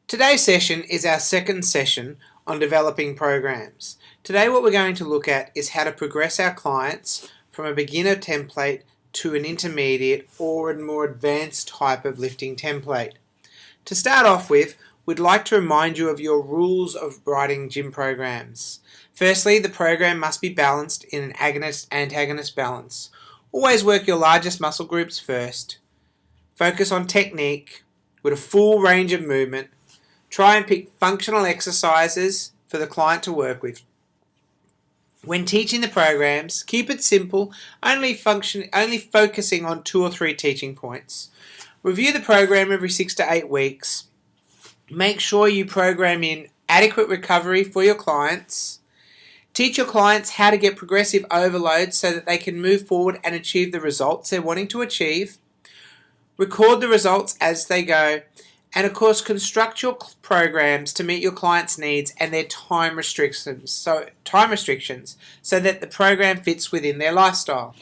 Today's session is our second session on developing programs. Today what we're going to look at is how to progress our clients from a beginner template to an intermediate or a more advanced type of lifting template. To start off with, we'd like to remind you of your rules of writing gym programs. Firstly, the program must be balanced in an agonist-antagonist balance. Always work your largest muscle groups first. Focus on technique with a full range of movement. Try and pick functional exercises for the client to work with. When teaching the programs, keep it simple, only focusing on 2 or 3 teaching points. Review the program every 6 to 8 weeks. Make sure you program in adequate recovery for your clients. Teach your clients how to get progressive overload so that they can move forward and achieve the results they're wanting to achieve. Record the results as they go. And of course, construct your programs to meet your clients' needs and their time restrictions so that the program fits within their lifestyle.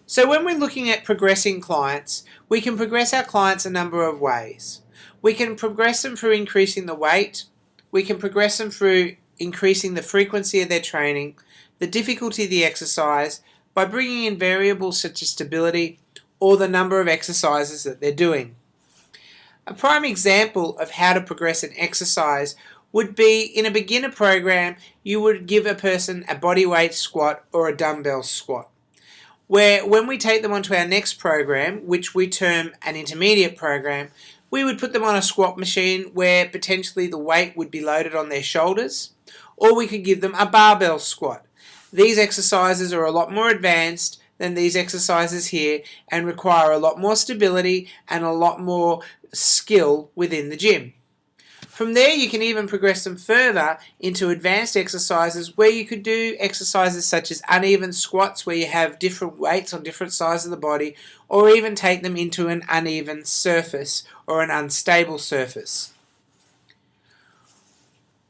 So when we're looking at progressing clients, we can progress our clients a number of ways. We can progress them through increasing the weight. We can progress them through increasing the frequency of their training, the difficulty of the exercise, by bringing in variables such as stability or the number of exercises that they're doing. A prime example of how to progress an exercise would be in a beginner program. You would give a person a bodyweight squat or a dumbbell squat, where when we take them onto our next program, which we term an intermediate program, we would put them on a squat machine where potentially the weight would be loaded on their shoulders, or we could give them a barbell squat. These exercises are a lot more advanced than these exercises here and require a lot more stability and a lot more skill within the gym. From there you can even progress them further into advanced exercises where you could do exercises such as uneven squats where you have different weights on different sides of the body, or even take them into an uneven surface or an unstable surface.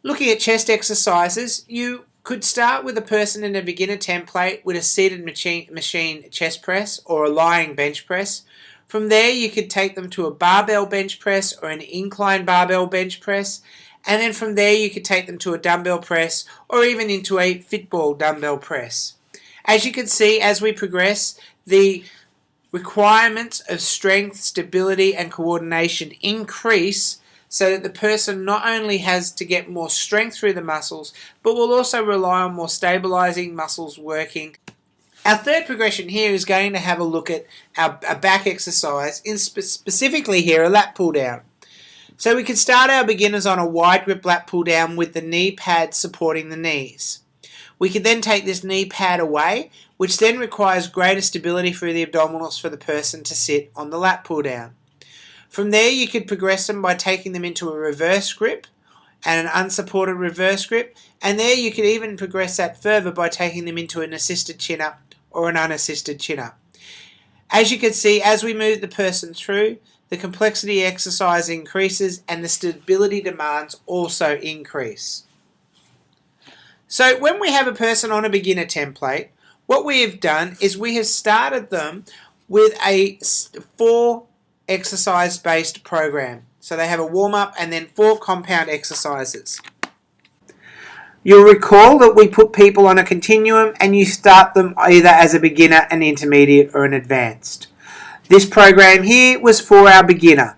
Looking at chest exercises, you could start with a person in a beginner template with a seated machine chest press or a lying bench press. From there you could take them to a barbell bench press or an incline barbell bench press, and then from there you could take them to a dumbbell press or even into a fitball dumbbell press. As you can see, as we progress, the requirements of strength, stability and coordination increase, so that the person not only has to get more strength through the muscles, but will also rely on more stabilizing muscles working. Our third progression here is going to have a look at a back exercise, specifically here a lat pull down. So we could start our beginners on a wide grip lat pull down with the knee pad supporting the knees. We could then take this knee pad away, which then requires greater stability through the abdominals for the person to sit on the lat pull down. From there you could progress them by taking them into a reverse grip and an unsupported reverse grip, and there you could even progress that further by taking them into an assisted chin up or an unassisted chin up. As you can see, as we move the person through, the complexity exercise increases and the stability demands also increase. So when we have a person on a beginner template, what we have done is we have started them with a 4 exercise based program. So they have a warm up and then 4 compound exercises. You'll recall that we put people on a continuum and you start them either as a beginner, an intermediate or an advanced. This program here was for our beginner.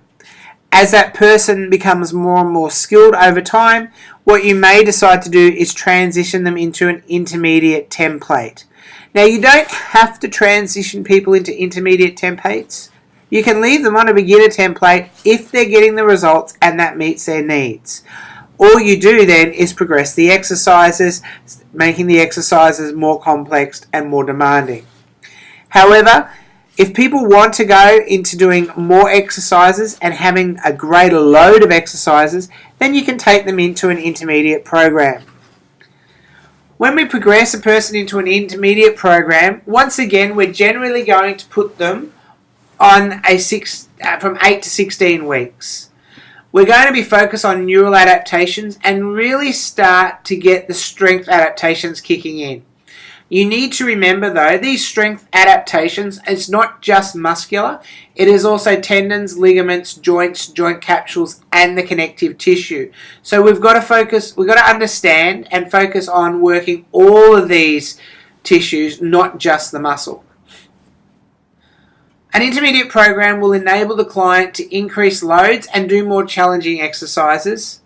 As that person becomes more and more skilled over time, what you may decide to do is transition them into an intermediate template. Now you don't have to transition people into intermediate templates. You can leave them on a beginner template if they're getting the results and that meets their needs. All you do then is progress the exercises, making the exercises more complex and more demanding. However, if people want to go into doing more exercises and having a greater load of exercises, then you can take them into an intermediate program. When we progress a person into an intermediate program, once again we're generally going to put them on from 8 to 16 weeks. We're going to be focused on neural adaptations and really start to get the strength adaptations kicking in. You need to remember though, these strength adaptations, it's not just muscular, it is also tendons, ligaments, joints, joint capsules, and the connective tissue. So we've got to understand and focus on working all of these tissues, not just the muscle. An intermediate program will enable the client to increase loads and do more challenging exercises.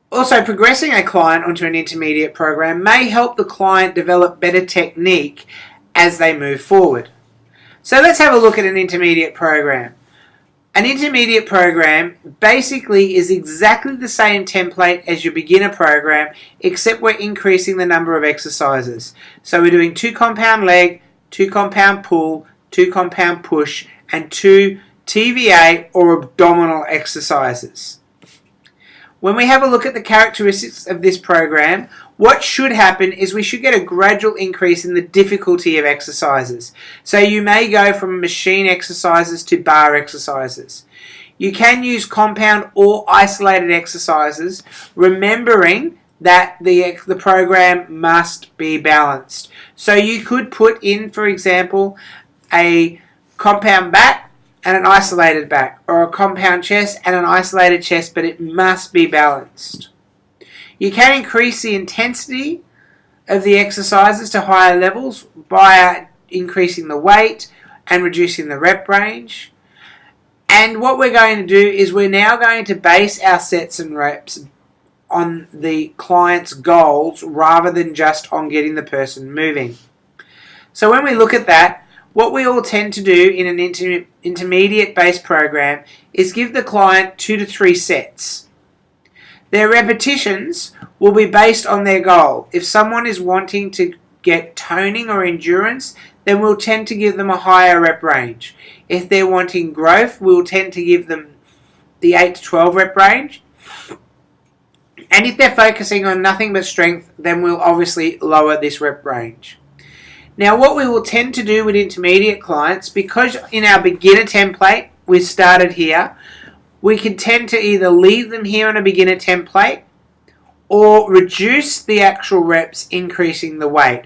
Also, progressing a client onto an intermediate program may help the client develop better technique as they move forward. So let's have a look at an intermediate program. An intermediate program basically is exactly the same template as your beginner program, except we're increasing the number of exercises. So we're doing 2 compound leg, 2 compound pull, 2 compound push, and 2 TVA or abdominal exercises. When we have a look at the characteristics of this program, what should happen is we should get a gradual increase in the difficulty of exercises. So you may go from machine exercises to bar exercises. You can use compound or isolated exercises, remembering that the program must be balanced. So you could put in, for example, a compound back and an isolated back, or a compound chest and an isolated chest, but it must be balanced. You can increase the intensity of the exercises to higher levels by increasing the weight and reducing the rep range. And what we're going to do is we're now going to base our sets and reps on the client's goals rather than just on getting the person moving. So when we look at that, what we all tend to do in an intermediate based program is give the client 2 to 3 sets. Their repetitions will be based on their goal. If someone is wanting to get toning or endurance, then we'll tend to give them a higher rep range. If they're wanting growth, we'll tend to give them the 8 to 12 rep range. And if they're focusing on nothing but strength, then we'll obviously lower this rep range. Now what we will tend to do with intermediate clients, because in our beginner template we started here, we can tend to either leave them here on a beginner template or reduce the actual reps, increasing the weight.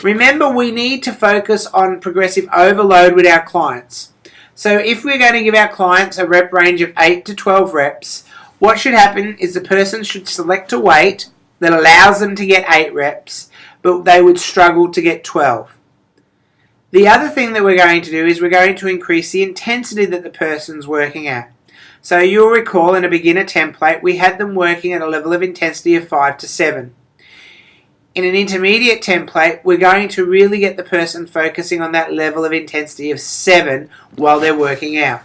Remember, we need to focus on progressive overload with our clients. So if we're going to give our clients a rep range of 8 to 12 reps, what should happen is the person should select a weight that allows them to get 8 reps, but they would struggle to get 12. The other thing that we're going to do is we're going to increase the intensity that the person's working at. So you'll recall in a beginner template we had them working at a level of intensity of 5 to 7. In an intermediate template we're going to really get the person focusing on that level of intensity of 7 while they're working out.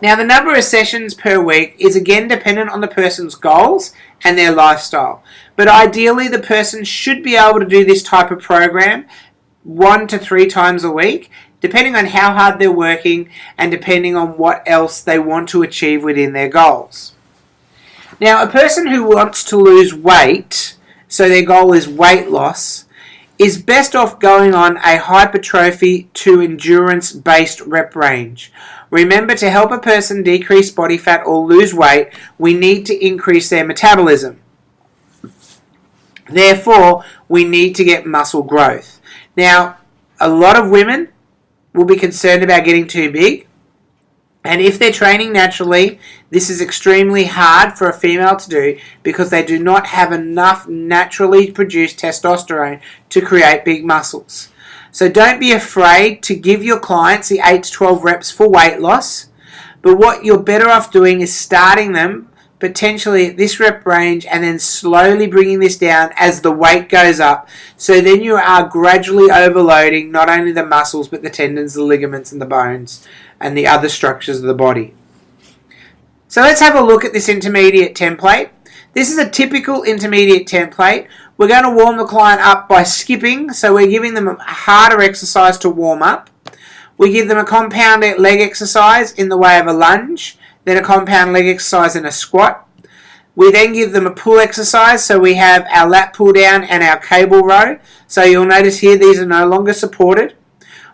Now the number of sessions per week is again dependent on the person's goals and their lifestyle. But ideally the person should be able to do this type of program 1 to 3 times a week, depending on how hard they're working and depending on what else they want to achieve within their goals. Now a person who wants to lose weight, so their goal is weight loss, is best off going on a hypertrophy to endurance based rep range. Remember, to help a person decrease body fat or lose weight, we need to increase their metabolism. Therefore, we need to get muscle growth. Now, a lot of women will be concerned about getting too big, and if they're training naturally, this is extremely hard for a female to do because they do not have enough naturally produced testosterone to create big muscles. So don't be afraid to give your clients the 8 to 12 reps for weight loss, but what you're better off doing is starting them potentially at this rep range and then slowly bringing this down as the weight goes up. So then you are gradually overloading not only the muscles but the tendons, the ligaments and the bones and the other structures of the body. So let's have a look at this intermediate template. This is a typical intermediate template. We're going to warm the client up by skipping, so we're giving them a harder exercise to warm up. We give them a compound leg exercise in the way of a lunge, then a compound leg exercise and a squat. We then give them a pull exercise, so we have our lat pull down and our cable row. So you'll notice here these are no longer supported.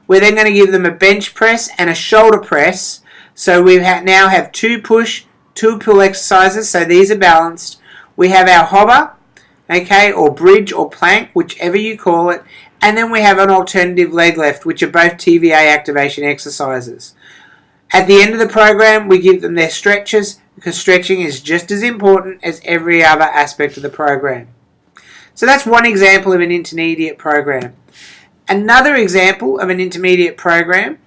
We're then going to give them a bench press and a shoulder press. So we now have 2 push, 2 pull exercises, so these are balanced. We have our hover, okay, or bridge or plank, whichever you call it. And then we have an alternative leg lift, which are both TVA activation exercises. At the end of the program, we give them their stretches, because stretching is just as important as every other aspect of the program. So that's one example of an intermediate program. Another example of an intermediate program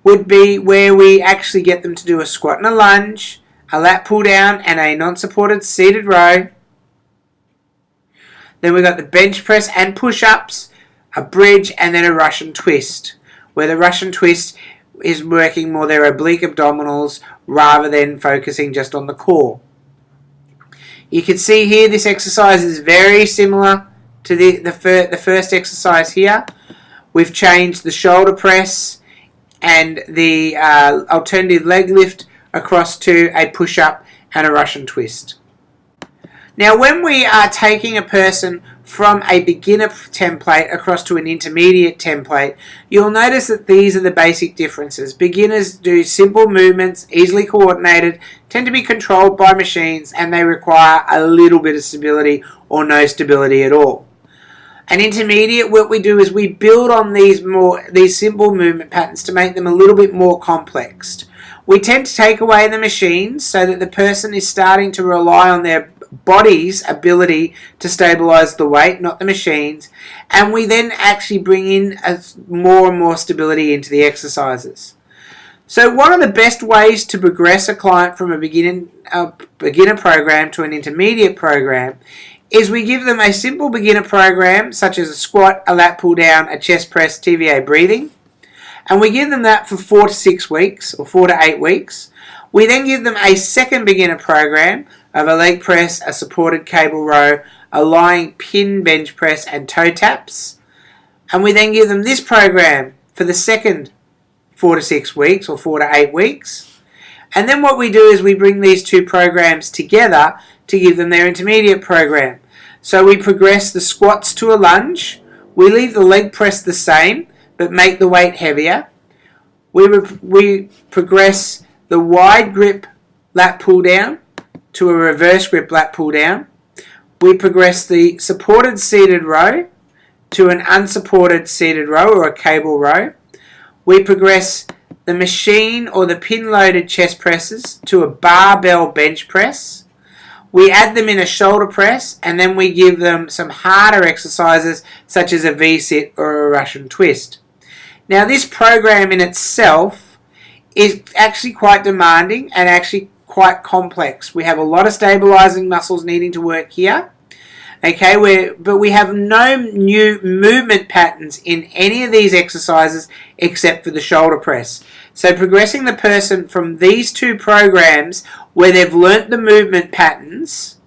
would be where we actually get them to do a squat and a lunge, a lat pull down, and a non-supported seated row. Then we've got the bench press and push-ups, a bridge, and then a Russian twist, where the Russian twist is working more their oblique abdominals rather than focusing just on the core. You can see here this exercise is very similar to the first exercise here. We've changed the shoulder press and the alternative leg lift across to a push-up and a Russian twist. Now, when we are taking a person from a beginner template across to an intermediate template, you'll notice that these are the basic differences. Beginners do simple movements, easily coordinated, tend to be controlled by machines, and they require a little bit of stability or no stability at all. An intermediate, what we do is we build on these simple movement patterns to make them a little bit more complex. We tend to take away the machines so that the person is starting to rely on their body's ability to stabilize the weight, not the machines, and we then actually bring in more and more stability into the exercises. So one of the best ways to progress a client from a beginner program to an intermediate program is we give them a simple beginner program such as a squat, a lat pull down, a chest press, TVA breathing, and we give them that for 4 to 6 weeks or 4 to 8 weeks. We then give them a second beginner program of a leg press, a supported cable row, a lying pin bench press and toe taps, and we then give them this program for the second 4 to 6 weeks or 4 to 8 weeks. And then what we do is we bring these two programs together to give them their intermediate program. So we progress the squats to a lunge, we leave the leg press the same but make the weight heavier. We progress the wide grip lat pull down to a reverse grip lat pull down. We progress the supported seated row to an unsupported seated row or a cable row. We progress the machine or the pin loaded chest presses to a barbell bench press. We add them in a shoulder press, and then we give them some harder exercises such as a V-sit or a Russian twist. Now, this program in itself is actually quite demanding and actually quite complex. We have a lot of stabilizing muscles needing to work here. Okay, but we have no new movement patterns in any of these exercises except for the shoulder press. So progressing the person from these two programs where they've learnt the movement patterns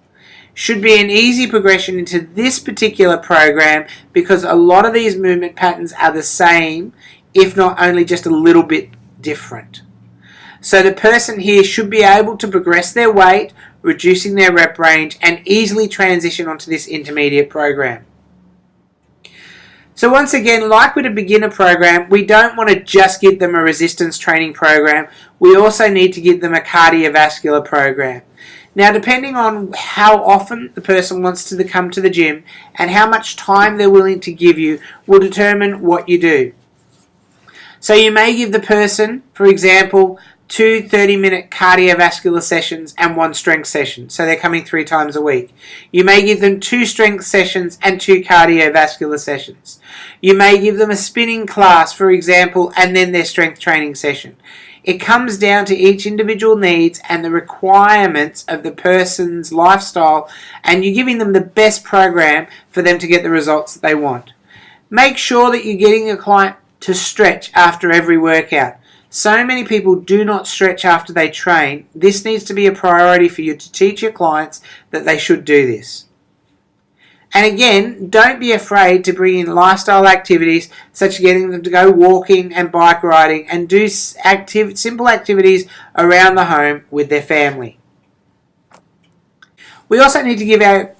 should be an easy progression into this particular program, because a lot of these movement patterns are the same, if not only just a little bit different. So the person here should be able to progress their weight, reducing their rep range, and easily transition onto this intermediate program. So once again, like with a beginner program, we don't want to just give them a resistance training program. We also need to give them a cardiovascular program. Now, depending on how often the person wants to come to the gym and how much time they're willing to give you will determine what you do. So you may give the person, for example, 2 30-minute cardiovascular sessions and 1 strength session. So they're coming 3 times a week. You may give them 2 strength sessions and 2 cardiovascular sessions. You may give them a spinning class, for example, and then their strength training session. It comes down to each individual needs and the requirements of the person's lifestyle, and you're giving them the best program for them to get the results that they want. Make sure that you're getting your client to stretch after every workout. So many people do not stretch after they train. This needs to be a priority for you to teach your clients that they should do this. And again, don't be afraid to bring in lifestyle activities such as getting them to go walking and bike riding and do simple activities around the home with their family. We also need to give our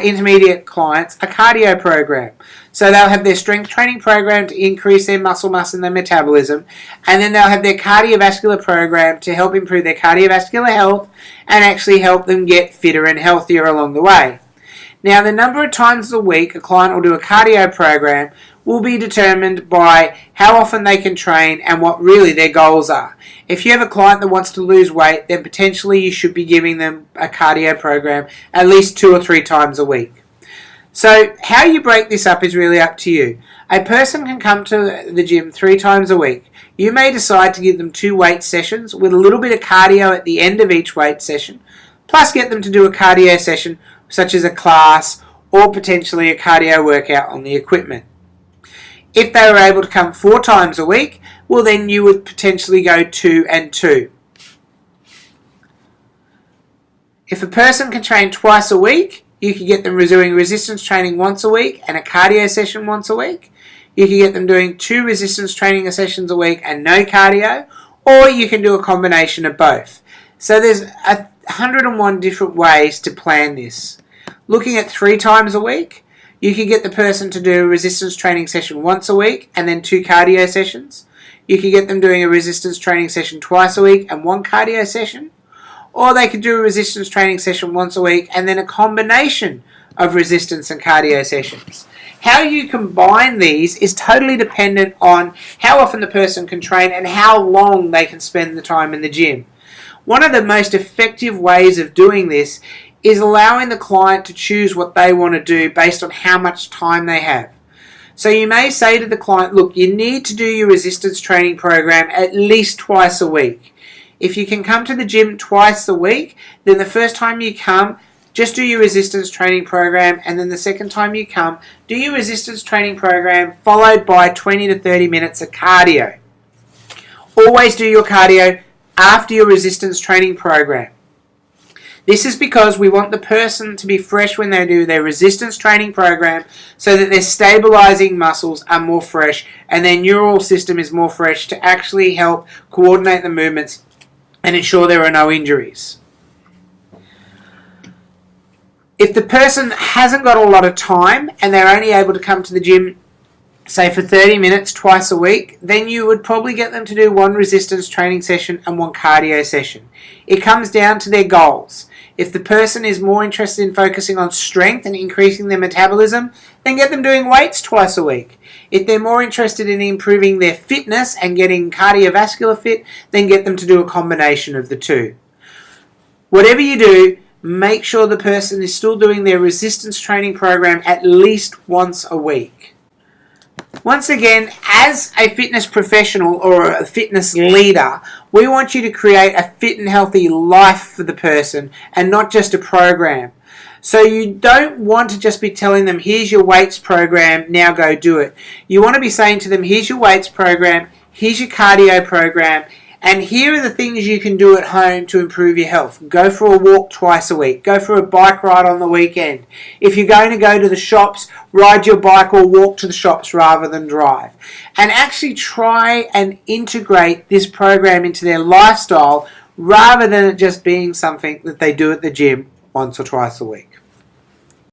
intermediate clients a cardio program. So they'll have their strength training program to increase their muscle mass and their metabolism, and then they'll have their cardiovascular program to help improve their cardiovascular health and actually help them get fitter and healthier along the way. Now, the number of times a week a client will do a cardio program will be determined by how often they can train and what really their goals are. If you have a client that wants to lose weight, then potentially you should be giving them a cardio program at least 2 or 3 times a week. So how you break this up is really up to you. A person can come to the gym 3 times a week. You may decide to give them 2 weight sessions with a little bit of cardio at the end of each weight session, plus get them to do a cardio session such as a class or potentially a cardio workout on the equipment. If they were able to come 4 times a week, well then you would potentially go 2 and 2. If a person can train twice a week, you could get them doing resistance training once a week and a cardio session once a week. You can get them doing 2 resistance training sessions a week and no cardio, or you can do a combination of both. So there's 101 different ways to plan this. Looking at 3 times a week, you can get the person to do a resistance training session once a week and then 2 cardio sessions. You can get them doing a resistance training session twice a week and 1 cardio session. Or they could do a resistance training session once a week and then a combination of resistance and cardio sessions. How you combine these is totally dependent on how often the person can train and how long they can spend the time in the gym. One of the most effective ways of doing this is allowing the client to choose what they want to do based on how much time they have. So you may say to the client, look, you need to do your resistance training program at least twice a week. If you can come to the gym twice a week, then the first time you come, just do your resistance training program, and then the second time you come, do your resistance training program followed by 20 to 30 minutes of cardio. Always do your cardio after your resistance training program. This is because we want the person to be fresh when they do their resistance training program so that their stabilizing muscles are more fresh and their neural system is more fresh to actually help coordinate the movements and ensure there are no injuries. If the person hasn't got a lot of time and they're only able to come to the gym, say for 30 minutes twice a week, then you would probably get them to do 1 resistance training session and 1 cardio session. It comes down to their goals. If the person is more interested in focusing on strength and increasing their metabolism, then get them doing weights twice a week. If they're more interested in improving their fitness and getting cardiovascular fit, then get them to do a combination of the 2. Whatever you do, make sure the person is still doing their resistance training program at least once a week. Once again, as a fitness professional or a fitness leader, we want you to create a fit and healthy life for the person and not just a program. So you don't want to just be telling them, here's your weights program, now go do it. You want to be saying to them, here's your weights program, here's your cardio program, and here are the things you can do at home to improve your health. Go for a walk twice a week. Go for a bike ride on the weekend. If you're going to go to the shops, ride your bike or walk to the shops rather than drive. And actually try and integrate this program into their lifestyle rather than it just being something that they do at the gym once or twice a week.